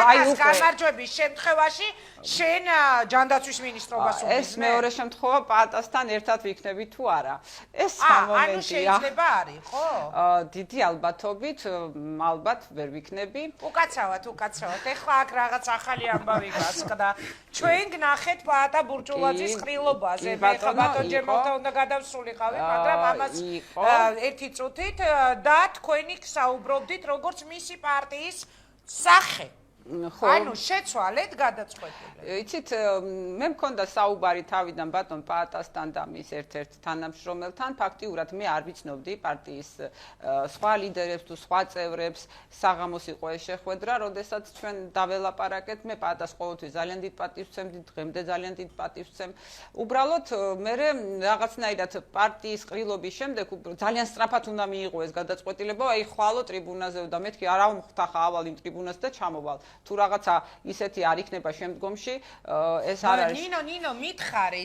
აი უკვე გამარჯვების შემთხვევაში შენ ჯანდაცვის მინისტრობას უვიდნენ. ეს მეორე შემთხვევა პატასთან ერთად ვიქნები თუ არა. ეს მომენტია. ანუ შეიძლება არის, ხო? დიდი ალბათობით ალბათ ვერ ვიქნები. უკაცრავად. ეხლა აქ რაღაც ახალი ამბავი გასკდა. ჩვენ გნახეთ პაატა ბურჭულაძის ყრილობაზე. ეხლა ბატონ ჯემალთან უნდა გადავსულიყავი, მაგრამ ამას ერთი წუთით და თქვენი საუბრობდით როგორც მისი პარტიის სახე. ანუ შეცვალეთ გადაწყვეტილება. იცით, მე მქონდა საუბარი თავიდან ბატონ პაატასთან და მის ერთ-ერთ თანამშრომელთან, ფაქტიურად მე არ ვიცნობდი პარტიის სხვა ლიდერებს თუ სხვა წევრებს, საღამოს იყო ეს შეხვედრა, როდესაც ჩვენ დაველაპარაკეთ, მე პაატას ყოველთვის ძალიან დიდ პატივს ვცემდი, დღემდე ძალიან დიდ პატივს ვცემ. უბრალოდ მე რაღაცნაირად პარტიის ყრილობის შემდეგ ძალიან სწრაფად უნდა მიიღო ეს გადაწყვეტილება, აი ხვალო ტრიბუნაზე და მეთქი არა მომხდახა ავალ იმ ტრიბუნას და ჩამოვალ. თუ რაღაცა ისეთი არ იქნება შემდგომში, ეს არ არის. ნინო, მითხარი,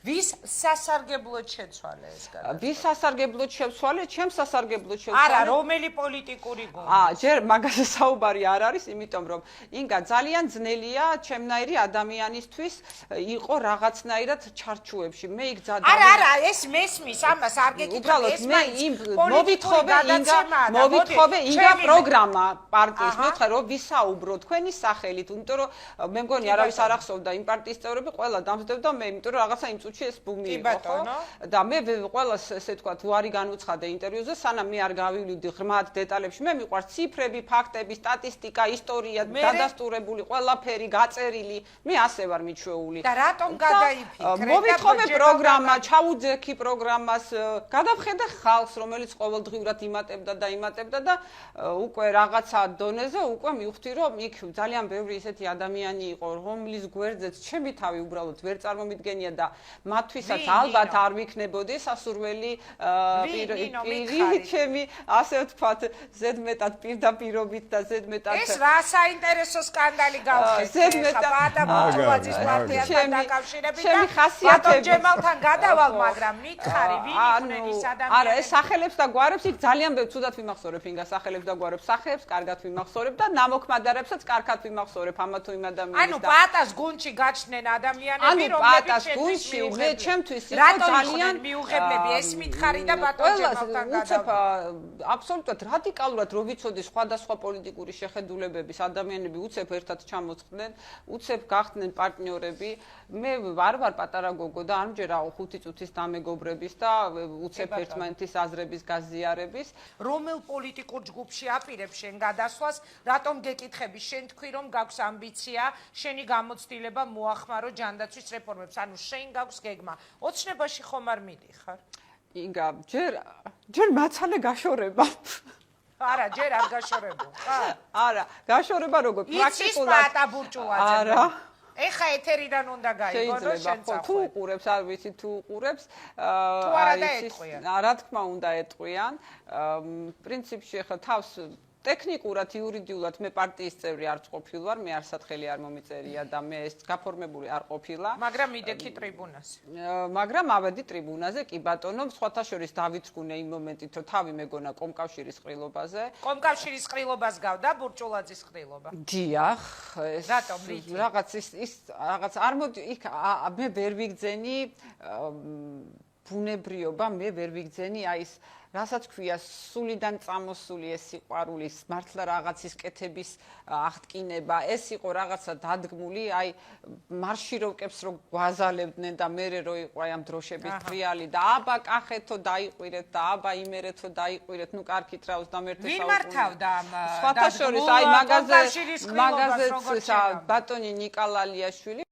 ვის სასარგებლოდ შეცვალე ეს გადაწყვეტილება? ვის სასარგებლოდ შევცვალე? ჩემს სასარგებლოდ შევცვალე. არა, რომელი პოლიტიკური გუნდი? ჯერ მაგაზე საუბარი არ არის, იმიტომ რომ ინგა ძალიან ძნელია ჩემნაირი ადამიანისთვის იყო რაღაცნაირად ჩარჩუებში. მე იქ არა, ეს მესმის, ამას არ გეკითხავ, ეს მაინც მოვithove ინგა პროგრამა პარტიის, მეთქე რომ ვისაუბრო თქვენი სახელით, იმიტომ რომ მე მგონი არავის არ ახსოვდა იმ პარტიის წევრები ყველა დამსდებდა მე, იმიტომ რომ რაღაცა იმ წუთში ეს ბუმი იყო, ხო? და მე ყველას ესე ვთქვათ, უარი განუცხადე ინტერვიუზე, სანამ მე არ გავივლივდი ღრმად დეტალებში, მე მიყვარს ციფრები, ფაქტები, სტატისტიკა, ისტორია, დადასტურებული ყველაფერი, გაწერილი, მე ასე ვარ მიჩვეული. და რატომ გადაიფიქრე? მოვithove პროგრამა, ჩაუძექი პროგრამას, გადავხედე ხალხს, რომელიც ყოველდღიურად იმატებდა და უკვე რაღაცა დონეზე უკვე მივხვდი რომ იქ ძალიან ბევრი ისეთი ადამიანი იყო რომლის გვერდზეც ჩემი თავი უბრალოდ ვერ წარმომიდგენია და მათთვისაც ალბათ არ ვიქნებოდი სასურველი პირი ჩემი ასე ვთქვათ ზედმეტად პირდაპირობით და ზედმეტად ეს რა საინტერესო სკანდალი გავხსნით პაატა ბურჭულაძის პარტიასთან დაკავშირებით და ბატონ ჯემალთან გადავალ მაგრამ მითხარი ვინ იყვნენ ის ადამიანები არა ეს სახელებს და გვარებს იქ ძალიან ბევრ ცუდად ვიმახსოვრებ ინგა სახელებს და გვარებს სახეებს კარგად ვიმახსოვრებ და ნამოქმედარებსაც კარგად ვიმახსოვრებ ამა თუ იმ ადამიანის ანუ პაატას გუნდში გაჩნდნენ ადამიანები რომლებიც გუნდში მე ჩემთვის იყო ძალიან მიუღებლები ეს მითხარი და ბატონ ჯემალთან გადავალ აბსოლუტურად რადიკალურად რო ვიცოდი სხვადასხვა პოლიტიკური შეხედულებების ადამიანები უცებ ერთად ჩამოწყდნენ უცებ გახდნენ პარტნიორები მე არ ვარ პატარა გოგო და არ მჯერაო 5 წუთის დამეგობრების და უცებ ერთმანეთის აზრების გაზიარების რომელ პოლიტიკურ ჯგუფში აპირებ შენ გადასვლას რატომ გეკითხები შენ თქვი რომ გაქვს ამბიცია შენი გამოცდილება მოახმარო ჯანდაცვის რეფორმებს ანუ შენ გაქვს გეგმა ოცნებაში ხომ არ მიდიხარ იგა ჯერ მაცალე გაშორება არა ჯერ არ გაშორებულ ხარ არა გაშორება როგორ პრაქტიკულად პაატა ბურჭულაძე არა ეხა ეთერიდან უნდა გაიგო შენ წახვე თუ უყურებს არ ვიცი თუ უყურებს თუ არა და ეტყვიან რა თქმა უნდა ეტყვიან პრინციპში ეხლა თავს ტექნიკურად იურიდიულად მე პარტიის წევრი არ ყოფილვარ, მე არსათხელი არ მომიწერია და მე ეს გაფორმებული არ ყოფილა. მაგრამ მიდექი ტრიბუნაზე. მაგრამ ავედი ტრიბუნაზე, კი ბატონო, სხვათა შორის დავიწყუნე იმ მომენტით, რომ თავი მეგონა კომკავშირის ყრილობაზე. კომკავშირის ყრილობას გავდა ბურჭულაძის ყრილობა. დიახ, ეს რატომ რითი? რაღაც ის რაღაც არ მოდი იქ მე ვერ ვიგძენი ბუნებრიობა, მე ვერ ვიგძენი აი ეს რასაც ქვია სულიდან წამოსული ეს სიყვარული მართლა რაღაცის კეთების აღტკინება ეს იყო რაღაცა დადგმული აი მარშიროვკებს რო გვაზალებდნენ და მე რო იყო აი ამ დროშების ტრიალი და აბა კახეთო დაიყვირეთ და აბა იმერეთო დაიყვირეთ ნუ კარგით რა 21 ვინ მართავდა ამ სხვათა შორის აი მაგაზეც ბატონი ნიკა ლალიაშვილი